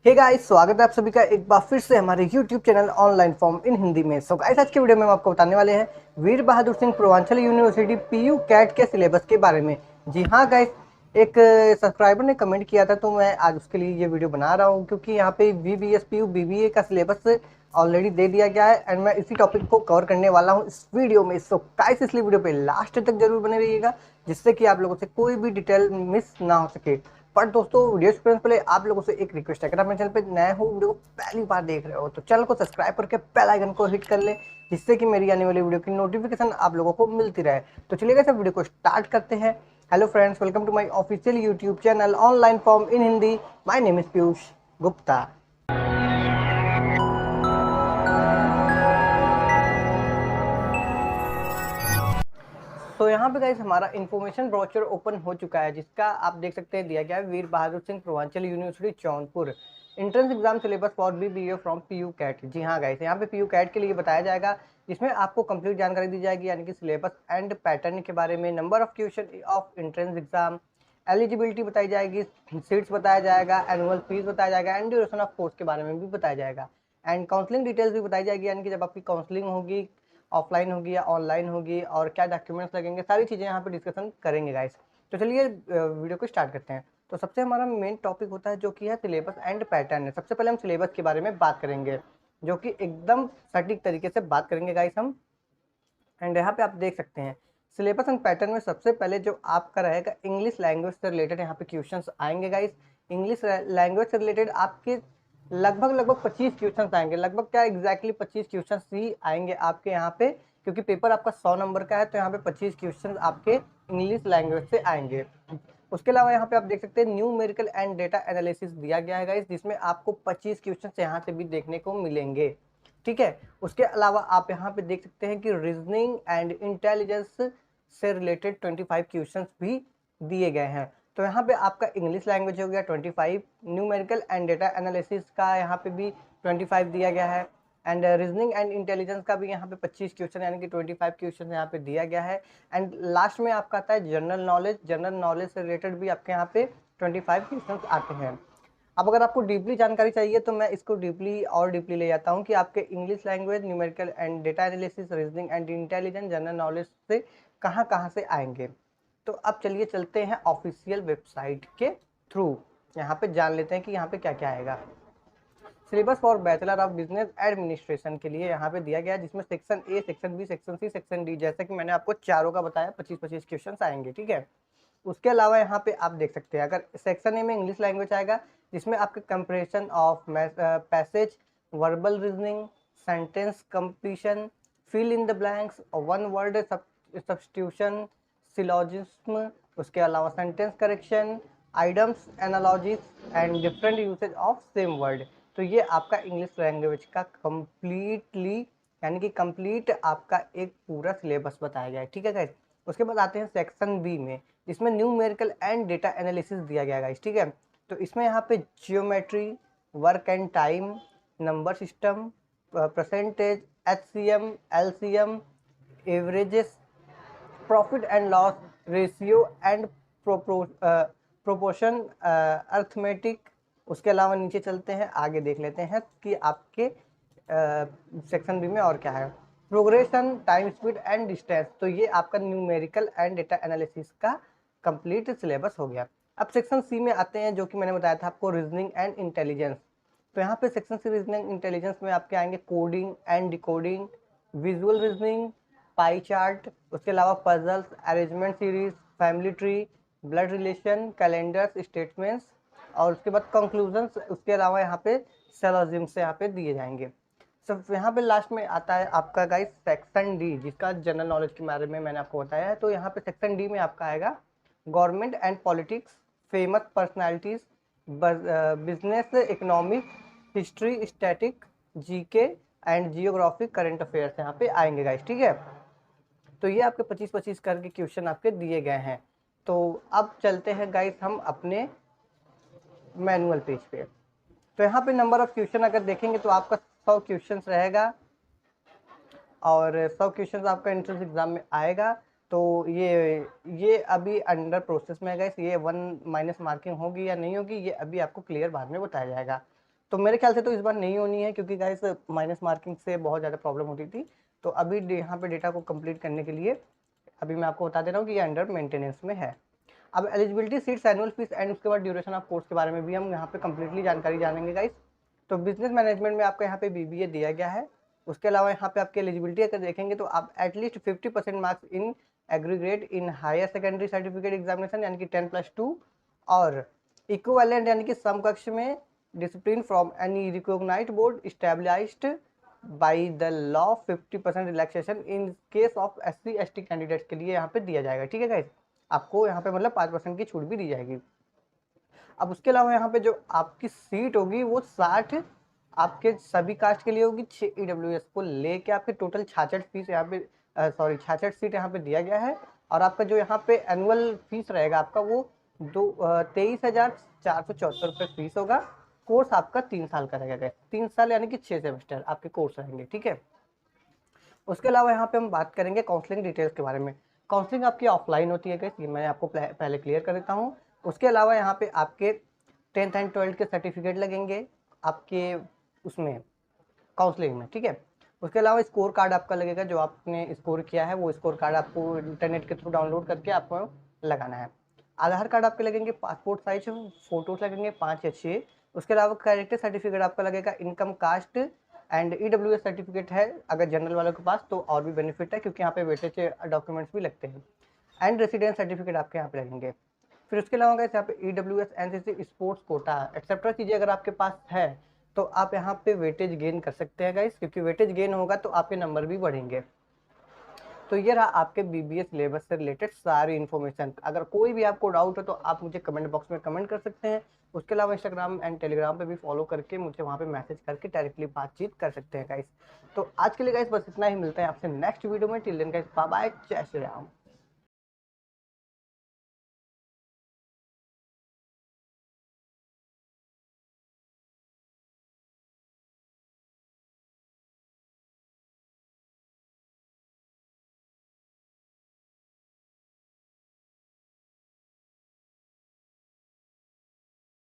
Hey guys, स्वागत है आप सभी का एक बार फिर से हमारे YouTube channel online form in Hindi में। सो गाइस, आज के वीडियो में हम आपको बताने वाले हैं Veer Bahadur Singh Purvanchal university PU CAT के सिलेबस के बारे में। जी हाँ गाइस, एक सब्सक्राइबर ने कमेंट किया था तो मैं आज उसके लिए ये वीडियो बना रहा हूँ, क्योंकि यहाँ पे VBS PU BBA का सिलेबस ऑलरेडी दे दिया गया है एंड मैं इसी टॉपिक को कवर करने वाला हूँ इस वीडियो में। सो गाइस, इसलिए वीडियो पे लास्ट तक जरूर बने रहिएगा, जिससे कि आप लोगों से कोई भी डिटेल मिस ना हो सके। पर दोस्तों, वीडियो शुरू करने से पहले आप लोगों से एक रिक्वेस्ट है, अगर आप मेरे चैनल पे नए हो, वीडियो को पहली बार देख रहे हो, तो चैनल को सब्सक्राइब करके बेल आइकन को हिट कर ले, जिससे कि मेरी आने वाली वीडियो की नोटिफिकेशन आप लोगों को मिलती रहे। तो चलिए सब वीडियो को स्टार्ट करते हैं। Hello friends, welcome to my official YouTube channel online form in Hindi. My name is Piyush Gupta. तो यहाँ पे गाइस हमारा इन्फॉर्मेशन ब्रोचर ओपन हो चुका है, जिसका आप देख सकते हैं दिया गया है Veer Bahadur Singh Purvanchal university Jaunpur entrance exam syllabus for BBA from PU CAT. जी हाँ गाइस, यहाँ पे पीयू कैट के लिए बताया जाएगा, जिसमें आपको कंप्लीट जानकारी दी जाएगी, यानी कि सिलेबस एंड पैटर्न के बारे में, number of question of entrance exam, eligibility बताई जाएगी, सीट्स बताया जाएगा, एनुअल फीस बताया जाएगा एंड ड्यूरेशन ऑफ कोर्स के बारे में भी बताया जाएगा एंड काउंसलिंग डिटेल्स भी बताई जाएगी, यानी कि जब आपकी काउंसलिंग होगी ऑफलाइन होगी या ऑनलाइन होगी और क्या डॉक्यूमेंट्स लगेंगे, सारी चीज़ें यहाँ पे डिस्कशन करेंगे गाइस। तो चलिए वीडियो को स्टार्ट करते हैं। तो सबसे हमारा मेन टॉपिक होता है जो कि है सिलेबस एंड पैटर्न है। सबसे पहले हम सिलेबस के बारे में बात करेंगे, जो कि एकदम सटीक तरीके से बात करेंगे गाइस हम। एंड यहाँ पे आप देख सकते हैं सिलेबस एंड पैटर्न में सबसे पहले जो आपका रहेगा इंग्लिश लैंग्वेज से रिलेटेड यहाँ पे क्वेश्चंस आएंगे गाइस। इंग्लिश लैंग्वेज से रिलेटेड आपके लगभग 25 क्वेश्चंस आएंगे। लगभग क्या, एग्जैक्टली 25 क्वेश्चंस ही आएंगे आपके यहाँ पे, क्योंकि पेपर आपका 100 नंबर का है, तो यहाँ पे 25 क्वेश्चंस आपके इंग्लिश लैंग्वेज से आएंगे। उसके अलावा यहाँ पे आप देख सकते हैं न्यूमेरिकल एंड डेटा एनालिसिस दिया गया है गाइस, जिसमें आपको 25 क्वेश्चंस यहाँ से भी देखने को मिलेंगे। ठीक है। उसके अलावा आप यहाँ पे देख सकते हैं कि रीजनिंग एंड इंटेलिजेंस से रिलेटेड 25 क्वेश्चंस भी दिए गए हैं। तो यहाँ पे आपका इंग्लिश लैंग्वेज हो गया 25, न्यूमेरिकल एंड डेटा एनालिसिस का यहाँ पे भी 25 दिया गया है एंड रीजनिंग एंड इंटेलिजेंस का भी यहाँ पे 25 क्वेश्चन यानी कि 25 क्वेश्चन यहाँ पे दिया गया है। एंड लास्ट में आपका आता है जनरल नॉलेज। जनरल नॉलेज से रिलेटेड भी आपके यहाँ पे 25 क्वेश्चन आते हैं। अब अगर आपको डीपली जानकारी चाहिए तो मैं इसको डीपली ले जाता हूँ कि आपके English language, numerical and data analysis, reasoning and intelligence, general knowledge से कहाँ कहाँ से आएंगे। तो अब चलिए चलते हैं ऑफिशियल वेबसाइट के थ्रू, यहाँ पे जान लेते हैं कि यहाँ पे क्या क्या आएगा। Syllabus for bachelor of business administration के लिए यहाँ पे दिया गया है, जिसमें section A, section B, section C, section D, जैसे कि मैंने आपको चारों का बताया 25-25 क्वेश्चन आएंगे। ठीक है। उसके अलावा यहाँ पे आप देख सकते हैं, अगर सेक्शन ए में इंग्लिश लैंग्वेज आएगा, जिसमें आपके comprehension of passage, verbal reasoning, sentence completion, fill in the blanks, one word substitution, syllogism, उसके अलावा sentence correction, idioms, analogies and different usage of same word. तो ये आपका इंग्लिश लैंग्वेज का कंप्लीटली, यानी कि कंप्लीट आपका एक पूरा सिलेबस बताया गया है। ठीक है गाइस। उसके बाद आते हैं सेक्शन बी में, इसमें न्यूमेरिकल एंड डेटा एनालिसिस दिया गया है। ठीक है। तो इसमें यहाँ पे geometry, work and time, number system, percentage, HCM, LCM, averages, profit and loss, ratio and proportion, arithmetic. उसके अलावा नीचे चलते हैं, आगे देख लेते हैं कि आपके सेक्शन बी में और क्या है। Progression, time, speed and distance. तो ये आपका न्यूमेरिकल एंड डेटा एनालिसिस का कंप्लीट सिलेबस हो गया। अब सेक्शन सी में आते हैं, जो कि मैंने बताया था आपको, रीजनिंग एंड इंटेलिजेंस। तो यहाँ पे सेक्शन सी रीजनिंग इंटेलिजेंस में आपके आएंगे coding and decoding, visual reasoning, pie chart, उसके अलावा puzzles, arrangement series, family tree, blood relation, calendars, statements और उसके बाद कंक्लूजन्स। उसके अलावा यहाँ पे सेलोजिम से यहाँ पे दिए जाएंगे। सब यहाँ पे लास्ट में आता है आपका गाइस सेक्शन डी, जिसका जनरल नॉलेज के बारे में मैंने आपको बताया है। तो यहाँ पे सेक्शन डी में आपका आएगा government and politics, famous personalities, business, economics, history, static, GK and geographic, current affairs यहाँ पे आएंगे गाइस। ठीक है। तो ये आपके 25-25 करके क्वेश्चन आपके दिए गए हैं। तो अब चलते हैं गाइस हम अपने मैनुअल पेज पे। तो यहाँ पे नंबर ऑफ क्वेश्चन अगर देखेंगे तो आपका 100 क्वेश्चन रहेगा और 100 क्वेश्चन आपका एंट्रेंस एग्जाम में आएगा। तो ये अभी अंडर प्रोसेस में है गाइस। ये 1 माइनस मार्किंग होगी या नहीं होगी, ये अभी आपको क्लियर बाद में बताया जाएगा। तो मेरे ख्याल से तो इस बार नहीं होनी है, क्योंकि गाइस माइनस मार्किंग से बहुत ज़्यादा प्रॉब्लम होती थी। तो अभी यहाँ पे डेटा को कंप्लीट करने के लिए अभी मैं आपको बता दे रहा हूँ कि ये अंडर मेंटेनेंस में है। अब eligibility seats, annual fees and उसके बाद ड्यूरेशन ऑफ कोर्स के बारे में भी हम यहाँ पे कंप्लीटली जानकारी जानेंगे गाइस। तो बिजनेस मैनेजमेंट में आपको यहाँ पे बीबीए दिया गया है। उसके अलावा यहाँ पे आपकी एलिजिबिलिटी अगर देखेंगे तो आप at least 50% marks in aggregate in higher secondary certificate examination यानी कि 10+2 और इक्विवेलेंट यानी कि समकक्ष में discipline from any recognized board established by the law 50% relaxation in case of SC/ST candidates के लिए यहाँ पे दिया जाएगा। ठीक है गाइस, आपको यहाँ पे मतलब 5% की छूट भी दी जाएगी। अब उसके अलावा यहाँ पे जो आपकी सीट होगी वो 60 आपके सभी कास्ट के लिए होगी। 6 EWS को लेके आपके टोटल 66 फीस यहाँ पे 66 सीट यहाँ पे दिया गया है। और आपका जो यहाँ पे एनुअल फीस रहेगा आपका वो 23,474 रुपये फीस होगा। कोर्स आपका 3 साल का रहेगा, 3 साल यानी कि 6 सेमेस्टर आपके कोर्स रहेंगे। ठीक है, उसके अलावा यहाँ पे हम बात करेंगे काउंसलिंग डिटेल्स के बारे में। काउंसलिंग आपकी ऑफलाइन होती है गाइस, ये मैं आपको पहले क्लियर कर देता हूँ। उसके अलावा यहाँ पे आपके 10th एंड 12th के सर्टिफिकेट लगेंगे आपके उसमें काउंसलिंग में। ठीक है, उसके अलावा स्कोर कार्ड आपका लगेगा, जो आपने स्कोर किया है वो स्कोर कार्ड आपको इंटरनेट के थ्रू डाउनलोड करके आपको लगाना है। आधार कार्ड आपके लगेंगे, पासपोर्ट साइज फोटोज लगेंगे 5 या 6। उसके अलावा कैरेक्टर सर्टिफिकेट आपका लगेगा, income caste and EWS certificate है अगर जनरल वालों के पास तो और भी बेनिफिट है, क्योंकि यहाँ पे वेटेज डॉक्यूमेंट्स भी लगते हैं। एंड रेसिडेंस सर्टिफिकेट आपके यहाँ पे लगेंगे। फिर उसके अलावा यहाँ पे EWS NCC sports quota etcetera चीज़ें अगर आपके पास है तो आप यहाँ पे वेटेज गेन कर सकते हैं गाइस, क्योंकि वेटेज गेन होगा तो आपके नंबर भी बढ़ेंगे। तो ये रहा आपके BBA सिलेबस से रिलेटेड सारी इन्फॉर्मेशन। अगर कोई भी आपको डाउट हो तो आप मुझे कमेंट बॉक्स में कमेंट कर सकते हैं। उसके अलावा इंस्टाग्राम एंड टेलीग्राम पे भी फॉलो करके मुझे वहाँ पे मैसेज करके डायरेक्टली बातचीत कर सकते हैं गाइस। तो आज के लिए गाइस बस इतना ही, मिलते हैं आपसे नेक्स्ट वीडियो में। Till then guys, bye bye, जय श्री राम।